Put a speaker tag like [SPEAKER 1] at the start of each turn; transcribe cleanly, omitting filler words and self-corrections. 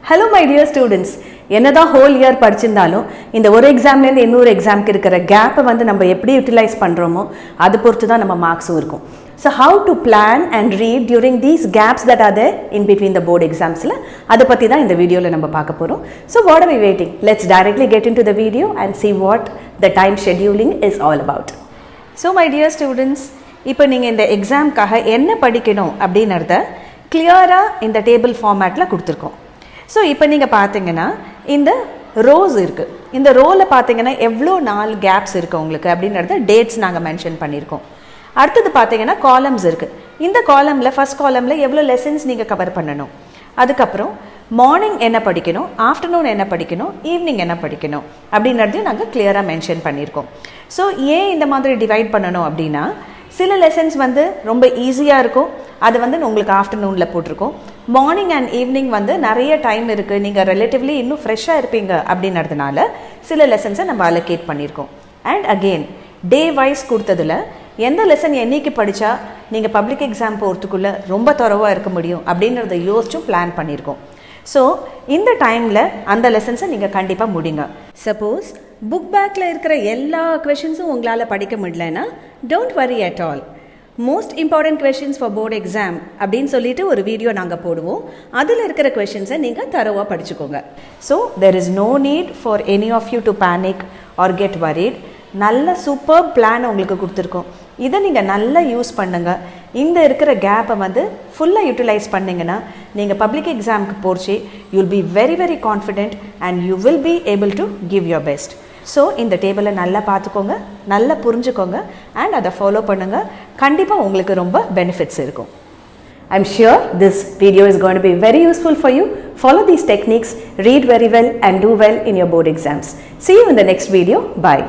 [SPEAKER 1] Hello my dear students. என்னதான் whole year படிச்சிருந்தாலும் இந்த ஒரு எக்ஸாம்ல இருந்து இன்னொரு எக்ஸாம்க்கு இருக்கிற கேப்பை வந்து நம்ம எப்படி யூட்டிலைஸ் பண்றோமோ அது பொறுத்து தான் நம்ம மார்க்ஸும் இருக்கும். So how to plan and read during these gaps that are there in between the board examsல அத பத்தி தான் இந்த வீடியோல நம்ம பார்க்க போறோம். So what are we waiting? Let's directly get into the video and see what the time scheduling is all about. So my dear students, இப்போ நீங்க இந்த எக்ஸாம்க்காக என்ன படிக்கணும் அப்படிங்கறத கிளியரா இந்த டேபிள் ஃபார்மட்ல கொடுத்திருக்கோம். ஸோ இப்போ நீங்கள் பார்த்தீங்கன்னா இந்த ரோஸ் இருக்குது. இந்த ரோவில் பார்த்தீங்கன்னா எவ்வளோ நாள் கேப்ஸ் இருக்குது உங்களுக்கு அப்படின்றத டேட்ஸ் நாங்கள் மென்ஷன் பண்ணியிருக்கோம். அடுத்தது பார்த்தீங்கன்னா காலம்ஸ் இருக்குது. இந்த காலமில் ஃபஸ்ட் காலமில் எவ்வளோ லெசன்ஸ் நீங்கள் கவர் பண்ணணும், அதுக்கப்புறம் மார்னிங் என்ன படிக்கணும், ஆஃப்டர்நூன் என்ன படிக்கணும், ஈவினிங் என்ன படிக்கணும் அப்படின்றதையும் நாங்கள் கிளியராக மென்ஷன் பண்ணியிருக்கோம். ஸோ ஏன் இந்த மாதிரி டிவைட் பண்ணணும் அப்படின்னா, சில லெசன்ஸ் வந்து ரொம்ப ஈஸியாக இருக்கும், அது வந்து உங்களுக்கு ஆஃப்டர்நூனில் போட்டிருக்கோம். மார்னிங் அண்ட் ஈவினிங் வந்து நிறைய டைம் இருக்குது, நீங்கள் ரிலேட்டிவ்லி இன்னும் ஃப்ரெஷ்ஷாக இருப்பீங்க அப்படின்றதுனால சில லெசன்ஸை நம்ம அலோகேட் பண்ணியிருக்கோம். அண்ட் அகெயின் டே வைஸ் கொடுத்ததில் எந்த லெசன் என்னைக்கு படித்தா நீங்கள் பப்ளிக் எக்ஸாம் போகிறதுக்குள்ளே ரொம்ப தரவாக இருக்க முடியும் அப்படின்றத யோசிச்சும் பிளான் பண்ணியிருக்கோம். ஸோ இந்த டைமில் அந்த லெசன்ஸை நீங்கள் கண்டிப்பாக முடிங்க. சப்போஸ் புக் பேக்கில் இருக்கிற எல்லா கொஷின்ஸும் உங்களால் படிக்க முடியலன்னா don't worry at all. Most important questions for board exam அப்படின்னு சொல்லிட்டு ஒரு வீடியோ நாங்கள் போடுவோம். அதில் இருக்கிற கொஷின்ஸை நீங்கள் தரோவாக படிச்சுக்கோங்க. So there is no need for any of you to panic or get worried. நல்ல சூப்பர் பிளான் உங்களுக்கு கொடுத்துருக்கோம். இதை நீங்கள் நல்லா யூஸ் பண்ணுங்கள். இந்த இருக்கிற கேப்பை வந்து ஃபுல்லாக யூட்டிலைஸ் பண்ணிங்கன்னா நீங்கள் பப்ளிக் எக்ஸாமுக்கு போச்சு you will be very very confident and you will be able to give your best. So இந்த டேபிளை நல்லா பார்த்துக்கோங்க, நல்லா புரிஞ்சுக்கோங்க அண்ட் அதை ஃபாலோ பண்ணுங்கள். கண்டிப்பாக உங்களுக்கு ரொம்ப பெனிஃபிட்ஸ் இருக்கும். I'm sure this video is going to be very useful for you. Follow these techniques, read very well and do well in your board exams. See you in the next video. Bye.